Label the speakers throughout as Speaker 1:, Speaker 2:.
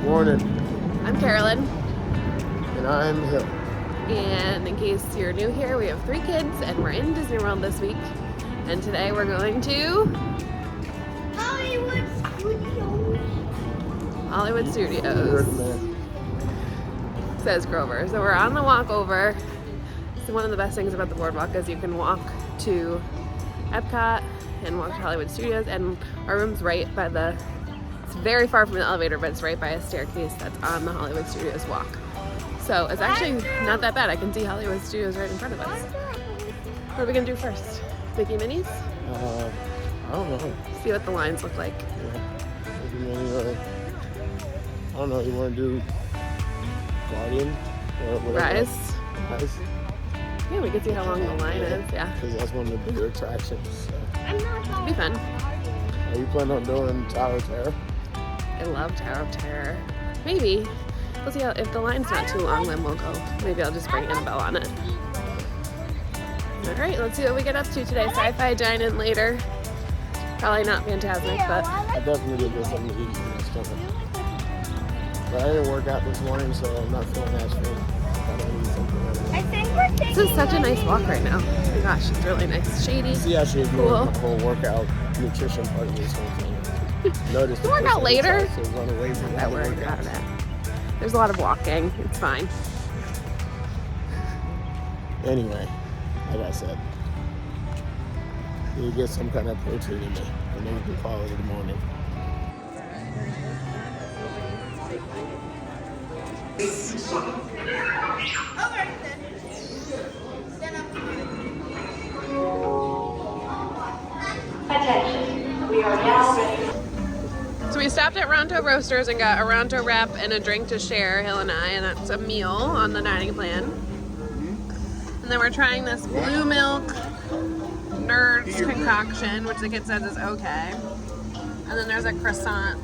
Speaker 1: Morning.
Speaker 2: I'm Carolyn.
Speaker 1: And I'm Hill.
Speaker 2: And in case you're new here, we have 3 kids and we're in Disney World this week. And today we're going to
Speaker 3: Hollywood Studios.
Speaker 2: Hollywood
Speaker 1: You
Speaker 2: Studios,
Speaker 1: heard him there.
Speaker 2: says Grover. So we're on the walk over. So one of the best things about the boardwalk is you can walk to Epcot and walk to Hollywood Studios, and our room's right by it's very far from the elevator, but it's right by a staircase that's on the Hollywood Studios walk. So it's actually not that bad. I can see Hollywood Studios right in front of us. What are we gonna do first? Mickey Minnie's?
Speaker 1: I don't know.
Speaker 2: See what the lines look like.
Speaker 1: I don't know. You want to do Guardian or whatever?
Speaker 2: Rise?
Speaker 1: Rise?
Speaker 2: Yeah, we can see how long the line is. Yeah,
Speaker 1: Because that's one of the bigger attractions. So.
Speaker 2: it'll be fun.
Speaker 1: Are you planning on doing Tower of Terror?
Speaker 2: I love Tower of Terror. Maybe. We'll see if the line's not too long, then we'll go. Maybe I'll just bring Annabelle on it. All right, let's see what we get up to today. Sci-Fi Dine-In later. Probably not Fantasmic, but
Speaker 1: I definitely did get something to eat and stuff. But I didn't work out this morning, so I'm not feeling as full. I don't need something right
Speaker 3: I
Speaker 1: now.
Speaker 3: think we're taking
Speaker 2: this is such a nice walk right now. Oh my gosh, it's really nice. Shady.
Speaker 1: See, I should ignore
Speaker 2: Cool.
Speaker 1: my whole workout nutrition part of this whole thing. Notice
Speaker 2: You work out later?
Speaker 1: So run away from
Speaker 2: That
Speaker 1: all the
Speaker 2: worked out of
Speaker 1: workouts.
Speaker 2: that. There's a lot of walking. It's fine.
Speaker 1: Anyway, like I said, you get some kind of protein in me, and then you can call it in the morning.
Speaker 4: Attention, we are now ready.
Speaker 2: So we stopped at Ronto Roasters and got a Ronto wrap and a drink to share, Hill and I, and that's a meal on the dining plan. And then we're trying this blue milk nerds concoction, which the kid says is okay. And then there's a croissant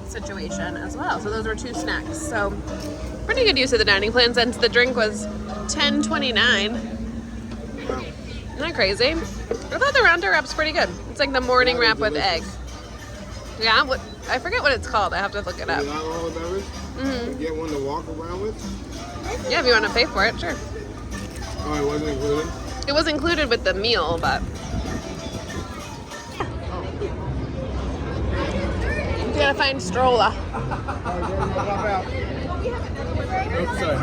Speaker 2: situation as well. So those were 2 snacks. So pretty good use of the dining plan since the drink was $10.29. Isn't that crazy? I thought the Ronto wrap's pretty good. It's like the morning wrap with egg. Yeah, I forget what it's called. I have to look it up.
Speaker 1: You alcohol beverage?
Speaker 2: Mm-hmm.
Speaker 1: Get one to walk around with?
Speaker 2: Yeah, if you want to pay for it, sure.
Speaker 1: Oh, it wasn't included?
Speaker 2: It was included with the meal, but you gotta find Strolla.
Speaker 1: Oops, sorry.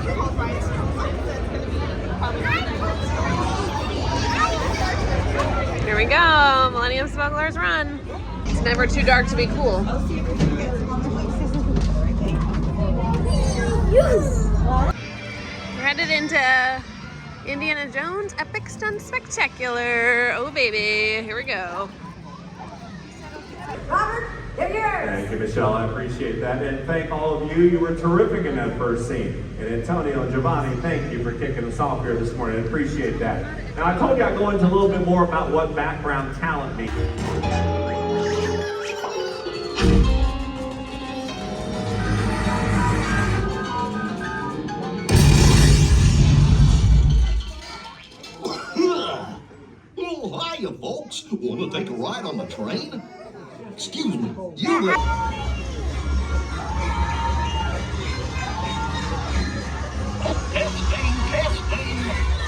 Speaker 2: Here we go, Millennium Smugglers Run. It's never too dark to be cool. We're headed into Indiana Jones Epic Stunt Spectacular. Oh baby, here we go.
Speaker 3: Robert, get yours.
Speaker 5: Thank you, Michelle. I appreciate that. And thank all of you. You were terrific in that first scene. And Antonio and Giovanni, thank you for kicking us off here this morning. I appreciate that. Now, I told you I'd go into a little bit more about what background talent means.
Speaker 6: Oh, hiya, folks. Want to take a ride on the train? Excuse me, you testing.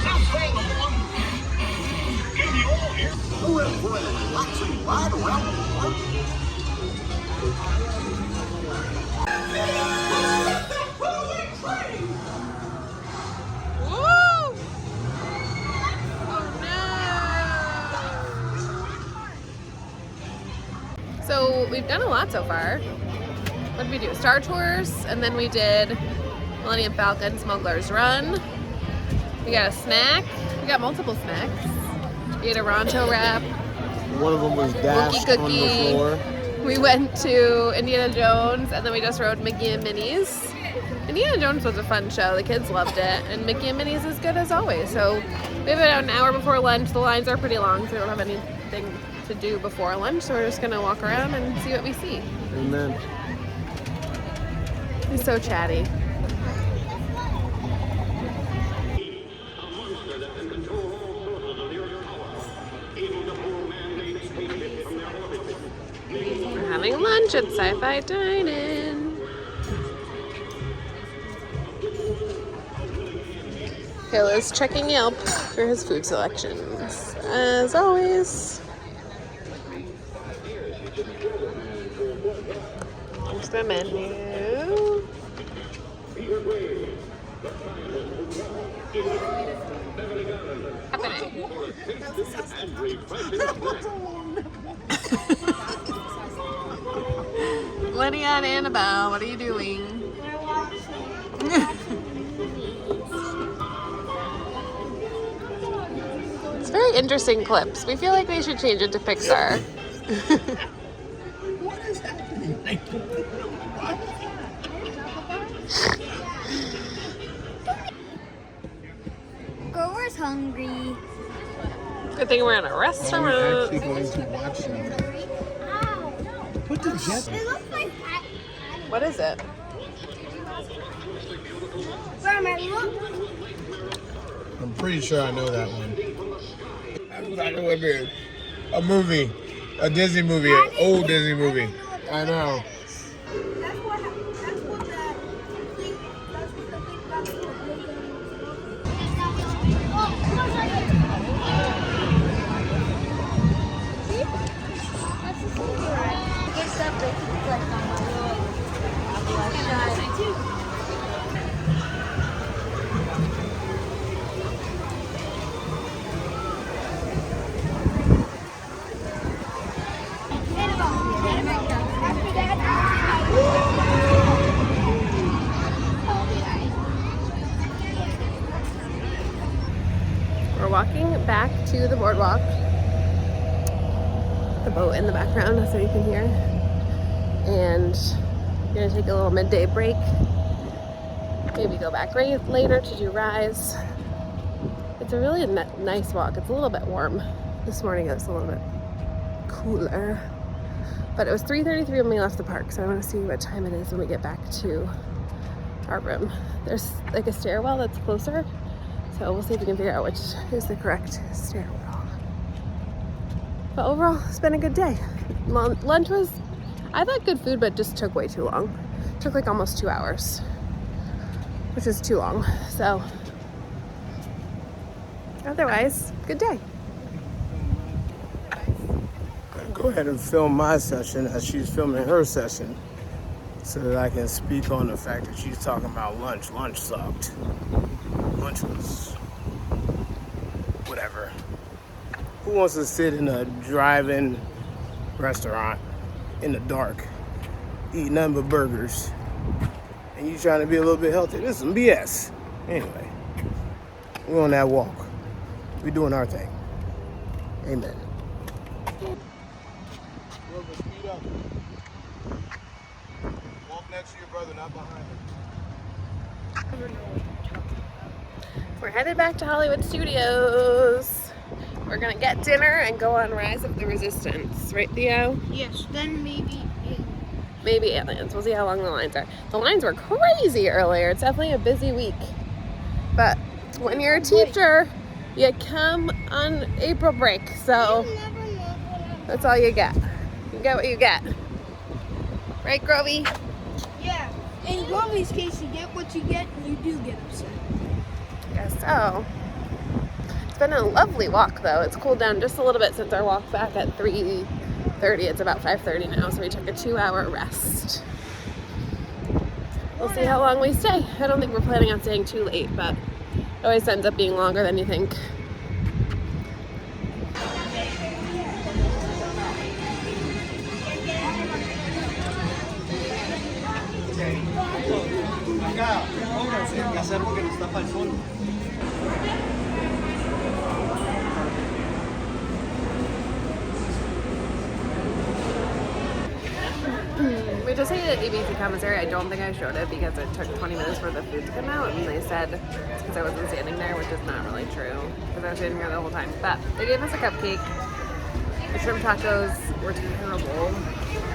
Speaker 6: Just hang on. Can you all hear? Well, for a relaxing ride around the park.
Speaker 2: Woo! Oh no! So we've done a lot so far. What did we do? Star Tours, and then we did Millennium Falcon Smuggler's Run. We got a snack. We got multiple snacks. We had a Ronto wrap.
Speaker 1: One of them was dashed on the
Speaker 2: cookie.
Speaker 1: floor.
Speaker 2: We went to Indiana Jones, and then we just rode Mickey and Minnie's. Indiana Jones was a fun show. The kids loved it, and Mickey and Minnie's is good as always. So we have about an hour before lunch. The lines are pretty long, so we don't have anything to do before lunch. So we're just gonna walk around and see what we see.
Speaker 1: Amen.
Speaker 2: He's so chatty. We're having lunch at Sci-Fi Dine-In. Hill is checking Yelp for his food selections, as always. Here's the menu. Lydia and Annabelle, what are you doing? It's very interesting clips. We feel like they should change it to Pixar.
Speaker 1: What is happening?
Speaker 3: Grover's hungry.
Speaker 2: Good thing we're in a
Speaker 1: We're
Speaker 2: restaurant.
Speaker 1: actually going to watch something.
Speaker 3: Ow.
Speaker 1: What the jet?
Speaker 3: It looks like
Speaker 2: What is it?
Speaker 3: Grandma, look.
Speaker 1: I'm pretty sure I know that one. That's what I know it is. A movie. A Disney movie. An old Disney movie. I know.
Speaker 3: That's what the thing about
Speaker 2: We're walking back to the boardwalk. The boat in the background, so you can hear. And we're gonna take a little midday break. Maybe go back later to do Rise. It's a really nice walk. It's a little bit warm. This morning it was a little bit cooler. But it was 3:33 when we left the park, so I want to see what time it is when we get back to our room. There's like a stairwell that's closer, so we'll see if we can figure out which is the correct stairwell. But overall, it's been a good day. Lunch was, I thought good food, but just took way too long. It took like almost 2 hours, which is too long. So otherwise, good day.
Speaker 1: Go ahead and film my session as she's filming her session so that I can speak on the fact that she's talking about lunch. Lunch sucked. Lunch was whatever. Who wants to sit in a drive-in restaurant in the dark, eat nothing but burgers, and you trying to be a little bit healthy? This is some BS. Anyway, we're on that walk. We're doing our thing. Amen. Speed up. Walk next to your brother, not behind him.
Speaker 2: We're headed back to Hollywood Studios. We're gonna get dinner and go on Rise of the Resistance, right, Theo?
Speaker 3: Yes, then maybe.
Speaker 2: Maybe aliens. We'll see how long the lines are. The lines were crazy earlier. It's definitely a busy week. But when you're a teacher, you come on April break, so that's all you get. You get what you get. Right, Grovey?
Speaker 3: Yeah. In Grovey's case, you get what you get, and you do get upset.
Speaker 2: Guess so. It's been a lovely walk, though. It's cooled down just a little bit since our walk back at 3:30. It's about 5:30 now, so we took a 2-hour rest. We'll see how long we stay. I don't think we're planning on staying too late, but it always ends up being longer than you think. We just ate at ABC Commissary. I don't think I showed it because it took 20 minutes for the food to come out, and they said it's because I wasn't standing there, which is not really true because I was standing there the whole time. But they gave us a cupcake. The shrimp tacos were terrible.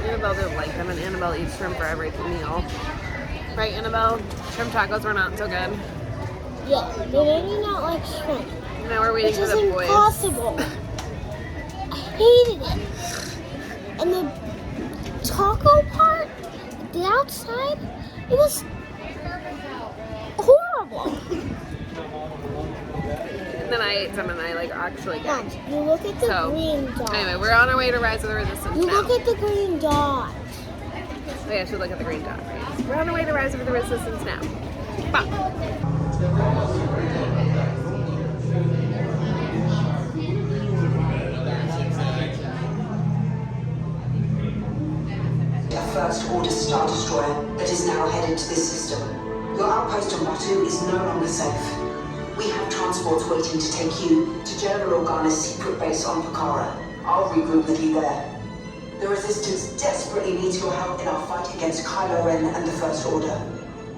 Speaker 2: Annabelle didn't like them, and Annabelle eats shrimp for every meal. Right, Annabelle? Shrimp tacos were not so good.
Speaker 3: Yeah, they did not like shrimp.
Speaker 2: Now we're waiting
Speaker 3: Which
Speaker 2: for
Speaker 3: is
Speaker 2: the boys.
Speaker 3: impossible. I hated it. And the taco part, the outside, it was horrible.
Speaker 2: And then I ate some and I like actually
Speaker 3: Mom,
Speaker 2: gagged.
Speaker 3: you look at the
Speaker 2: So,
Speaker 3: green dot.
Speaker 2: Anyway, we're on our way to Rise of the Resistance
Speaker 3: You
Speaker 2: now.
Speaker 3: look at the green dot.
Speaker 2: Oh yeah, I should look at the green dot. Right? We're on our way to Rise of the Resistance now. Bye.
Speaker 7: A First Order Star Destroyer that is now headed to this system. Your outpost on Batu is no longer safe. We have transports waiting to take you to General Organa's secret base on Pokhara. I'll regroup with you there. The Resistance desperately needs your help in our fight against Kylo Ren and the First Order.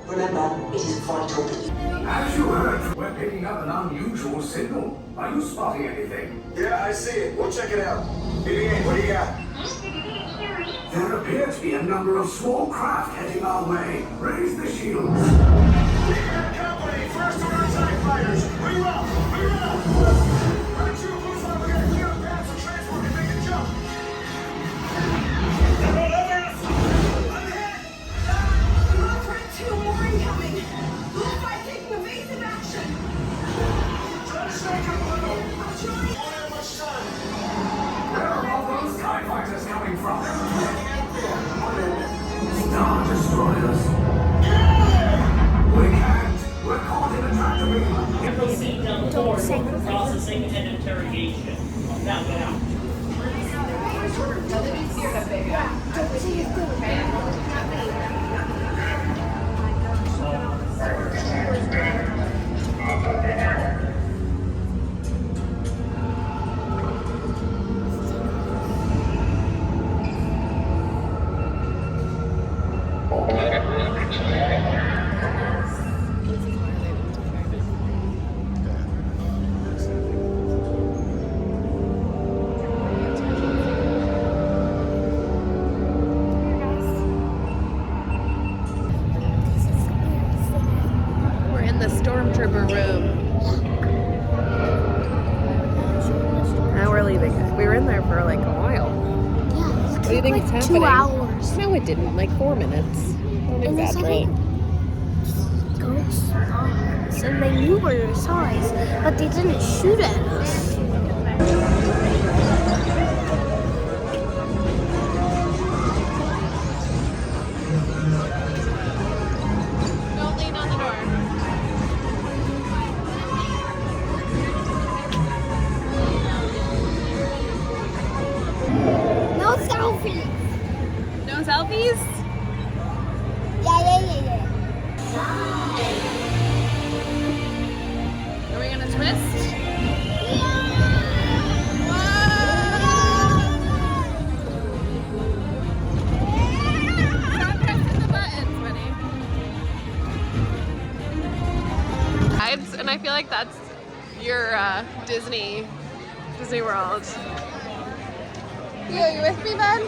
Speaker 7: Remember, it is vital that you...
Speaker 6: As you heard, we're picking up an unusual signal. Are you spotting anything? Yeah, I see it. We'll check it out. BB-8, what do you got? There appear to be a number of small craft heading our way. Raise the shields. Company, First Order TIE fighters. Reroute! Reroute! Right to your blue flag. We gotta clear the path so transport can make a jump. I'm hit!
Speaker 7: Road threat 2, more incoming. Blue 5 taking evasive action.
Speaker 6: Try to strike up a little.
Speaker 7: I'm trying.
Speaker 6: Don't have much time. Where are all those TIE fighters coming from? Star Destroyers. We can't. We're caught in a tractor.
Speaker 8: Proceed down the board for processing and interrogation. Now get out.
Speaker 2: We're in the Stormtrooper room. Now we're leaving. We were in there for like a while.
Speaker 3: Yeah,
Speaker 2: What do you think
Speaker 3: like
Speaker 2: is happening?
Speaker 3: 2 hours.
Speaker 2: No, it didn't. Like 4 minutes. Don't
Speaker 3: And it's
Speaker 2: exaggerate.
Speaker 3: like ghosts on us, and they knew we saw us, but they didn't shoot at us.
Speaker 2: Don't lean on the door.
Speaker 3: No selfies.
Speaker 2: No selfies?
Speaker 3: Yeah.
Speaker 2: Are we gonna twist? Stop pressing the buttons, buddy. And I feel like that's your Disney World. You with me, bud?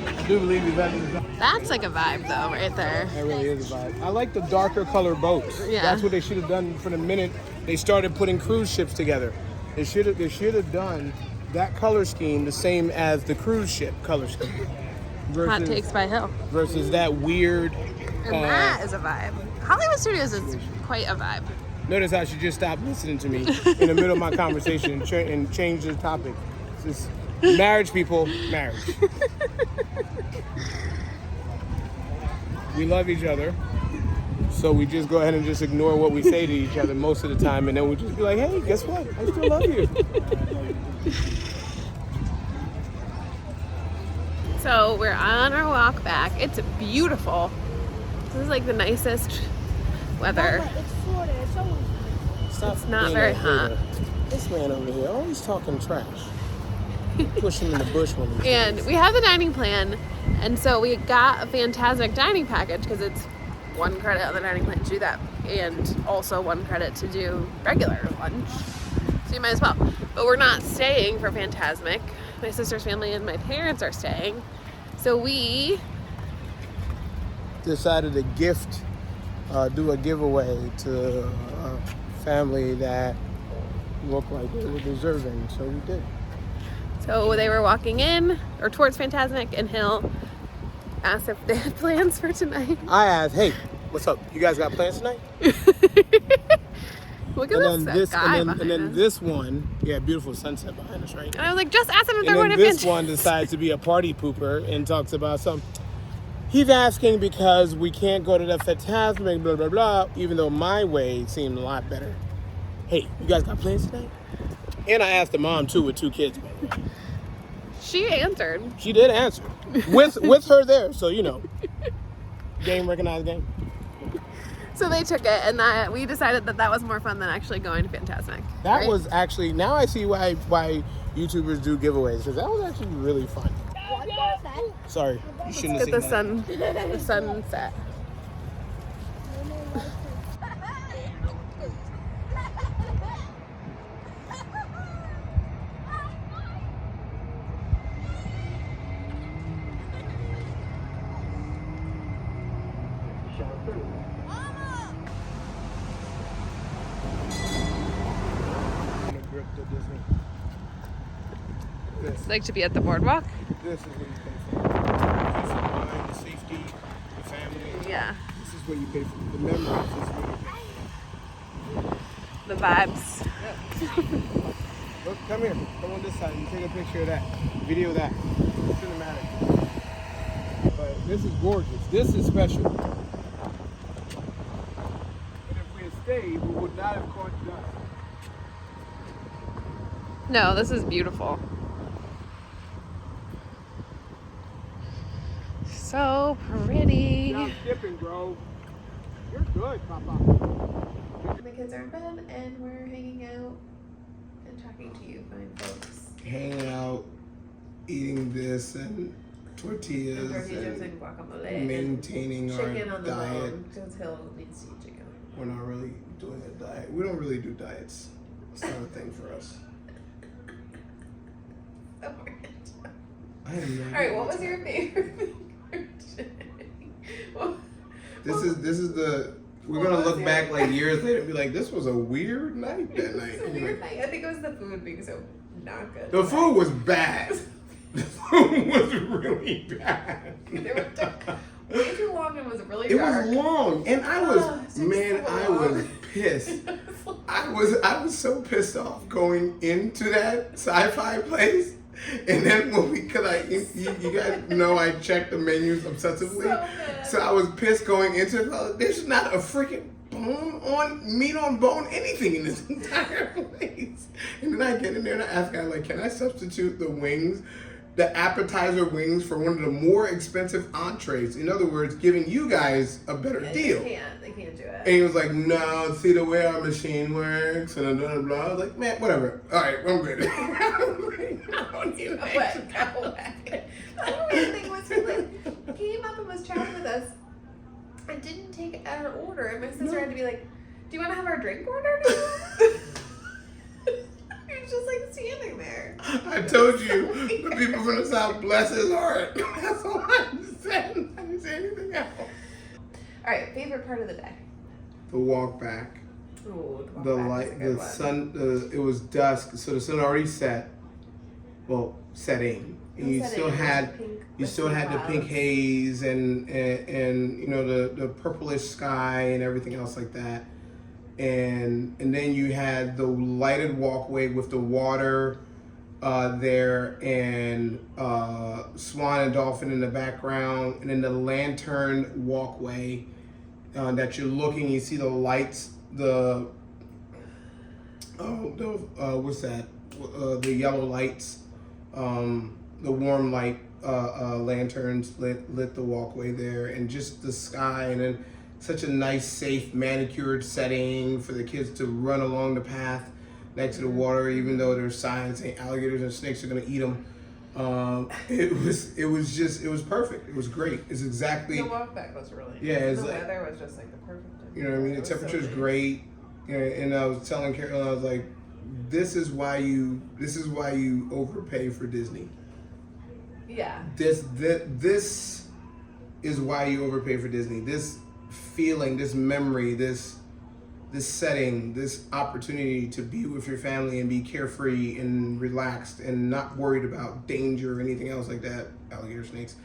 Speaker 1: I do believe you've had
Speaker 2: That's like a vibe, though, right there.
Speaker 1: That really is a vibe. I like the darker color boats.
Speaker 2: Yeah.
Speaker 1: That's what they should have done from the minute they started putting cruise ships together. They should have done that color scheme the same as the cruise ship color scheme.
Speaker 2: Hot Takes by Hill.
Speaker 1: Versus that weird.
Speaker 2: And that is a vibe. Hollywood Studios is quite a vibe.
Speaker 1: Notice how she just stopped listening to me in the middle of my conversation and changed the topic. It's just marriage, people, marriage. We love each other, so we just go ahead and just ignore what we say to each other most of the time, and then we just be like, hey, guess what? I still love you.
Speaker 2: So we're on our walk back. It's beautiful. This is like the nicest weather.
Speaker 3: Mama, it's Florida. It's almost.
Speaker 1: Stop
Speaker 2: It's not
Speaker 1: being
Speaker 2: very
Speaker 1: a
Speaker 2: hot.
Speaker 1: hater. This man over here always talking trash. Push him in the bush when he's
Speaker 2: And we have the dining plan, and so we got a Fantasmic Dining Package because it's 1 credit on the dining plan to do that, and also 1 credit to do regular lunch. So you might as well. But we're not staying for Fantasmic. My sister's family and my parents are staying. So we
Speaker 1: decided to do a giveaway to a family that looked like they were deserving, so we did.
Speaker 2: So they were walking in, or towards Fantasmic, and Hill asked if they had plans for tonight.
Speaker 1: I asked, hey, what's up? You guys got plans tonight?
Speaker 2: Look at
Speaker 1: And then
Speaker 2: this guy
Speaker 1: and
Speaker 2: behind
Speaker 1: then
Speaker 2: us.
Speaker 1: this one, yeah, beautiful sunset behind us, right?
Speaker 2: And I was like, just ask them if
Speaker 1: And
Speaker 2: they're going
Speaker 1: then
Speaker 2: to
Speaker 1: this
Speaker 2: Fantasmic.
Speaker 1: one decides to be a party pooper and talks about something. He's asking because we can't go to the Fantasmic, blah, blah, blah, even though my way seemed a lot better. Hey, you guys got plans tonight? And I asked the mom, too, with 2 kids.
Speaker 2: She answered.
Speaker 1: She did answer. With her there, so, you know. Game recognized game.
Speaker 2: So they took it, and we decided that was more fun than actually going to Fantasmic.
Speaker 1: That
Speaker 2: right?
Speaker 1: was actually, now I see why YouTubers do giveaways, because that was actually really fun. Sorry, you shouldn't have
Speaker 2: Get
Speaker 1: seen that.
Speaker 2: the sunset. Like to be at the boardwalk?
Speaker 1: This is where you pay for it. Peace of mind, the safety, the family.
Speaker 2: Yeah.
Speaker 1: This is where you pay for the memories. This is where you pay for
Speaker 2: The vibes.
Speaker 1: Look, come here. Come on this side. You take a picture of that. Video that. Cinematic. But this is gorgeous. This is special. And if we had stayed, we would not have caught dust.
Speaker 2: No, this is beautiful. So pretty.
Speaker 1: Now skipping, bro. You're good, Papa.
Speaker 2: The kids are in bed and we're hanging out and talking to you fine folks.
Speaker 1: Hanging out, eating this and tortillas,
Speaker 2: and guacamole.
Speaker 1: maintaining our
Speaker 2: Chicken on the
Speaker 1: diet.
Speaker 2: bone because Hill needs to eat chicken.
Speaker 1: We're not really doing a diet. We don't really do diets. It's not a thing for us. I am not.
Speaker 2: All right, what was your favorite?
Speaker 1: This is the. We're gonna look back like years later and be like, this was a weird night that night.
Speaker 2: It was a weird night. I think it was the food being so not good.
Speaker 1: The food was bad. The food was really bad.
Speaker 2: There was way too long and was really
Speaker 1: It
Speaker 2: dark.
Speaker 1: was long, and I was I was
Speaker 2: long.
Speaker 1: pissed. I was so pissed off going into that sci-fi place. And then when you guys know I checked the menus obsessively, so I was pissed going into it. There's not a freaking meat on bone, anything in this entire place. And then I get in there and I ask guy like, can I substitute the wings, the appetizer wings, for one of the more expensive entrees? In other words, giving you guys a better deal.
Speaker 2: They can't do it.
Speaker 1: And he was like, no, see the way our machine works, and blah, blah, blah. I was like, man, whatever. All right, I'm good. I don't need
Speaker 2: Go away. The only thing was he like came up and was chatting with us and didn't take our order. And my sister had to be like, do you want to have our drink order now? He was just like standing there.
Speaker 1: I told you, the people from the South, bless his heart. That's all I said. I didn't say anything else.
Speaker 2: All right, favorite part of the day?
Speaker 1: The walk back.
Speaker 2: Ooh,
Speaker 1: The light, the sun, it was dusk, so the sun already set. Well, setting. And you still had the pink haze and you know the purplish sky and everything else like that. And then you had the lighted walkway with the water there, and swan and dolphin in the background, and then the lantern walkway that you're looking. You see the lights, what's that? The yellow lights, the warm light lanterns lit the walkway there, and just the sky, and then such a nice, safe, manicured setting for the kids to run along the path next to the water, even though there's signs saying alligators and snakes are gonna eat them. It was perfect. It was great. It's exactly.
Speaker 2: The walk back was really.
Speaker 1: Yeah, it's
Speaker 2: the
Speaker 1: like,
Speaker 2: weather was just like the perfect time.
Speaker 1: you know what I mean? The temperature's great, and I was telling Carolyn, I was like, this is why you overpay for Disney.
Speaker 2: Yeah.
Speaker 1: This is why you overpay for Disney. This feeling, this memory, this setting, this opportunity to be with your family and be carefree and relaxed and not worried about danger or anything else like that, alligator snakes.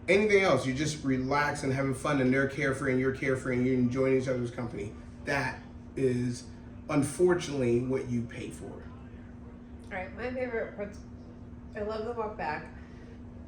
Speaker 1: anything else. You're just relaxed and having fun, and they're carefree and you're carefree and you're enjoying each other's company. That is unfortunately what you pay for.
Speaker 2: All right, my favorite parts. I love the walk back.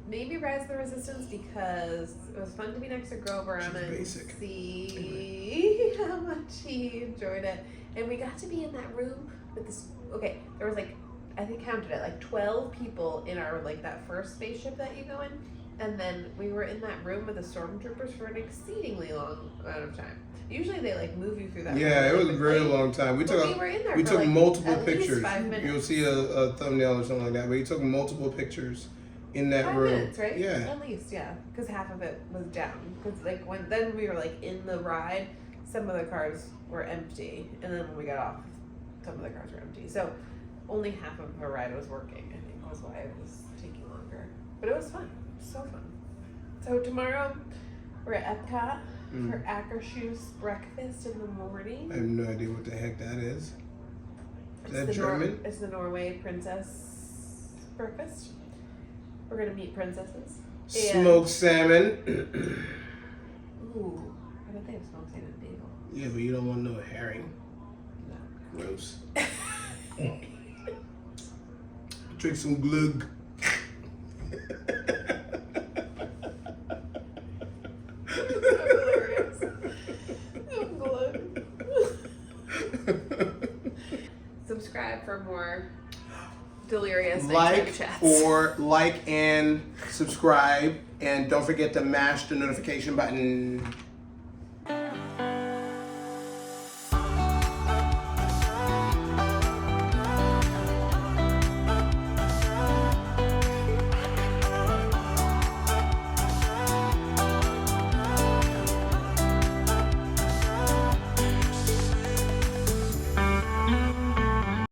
Speaker 2: Maybe Rise of the Resistance because it was fun to be next to Grover and see how much he enjoyed it. And we got to be in that room with this. Okay, there was like, I think counted it, like 12 people in our, like that first spaceship that you go in. And then we were in that room with the stormtroopers for an exceedingly long amount of time. Usually they like move you through that.
Speaker 1: Yeah,
Speaker 2: room
Speaker 1: it was a very long time. We took
Speaker 2: like
Speaker 1: multiple
Speaker 2: at least
Speaker 1: pictures.
Speaker 2: 5 minutes.
Speaker 1: You'll see a thumbnail or something like that. But he took multiple pictures in that
Speaker 2: 5
Speaker 1: room.
Speaker 2: minutes, right?
Speaker 1: Yeah.
Speaker 2: At least, yeah. Because half of it was down. Because like then we were like in the ride, some of the cars were empty, and then when we got off, some of the cars were empty. So only half of the ride was working. I think was why it was taking longer. But it was fun. So fun. So tomorrow we're at Epcot for Akershus breakfast in the morning.
Speaker 1: I have no idea what the heck that is. Is that
Speaker 2: the
Speaker 1: German?
Speaker 2: It's the Norway princess breakfast. We're gonna meet princesses.
Speaker 1: Smoked salmon.
Speaker 2: Ooh, I bet they have smoked salmon and bagel.
Speaker 1: Yeah, but you don't want no herring.
Speaker 2: No.
Speaker 1: Gross. Drink some glug. Subscribe for more delirious nighttime chats. Like and subscribe, and don't forget to mash the notification button.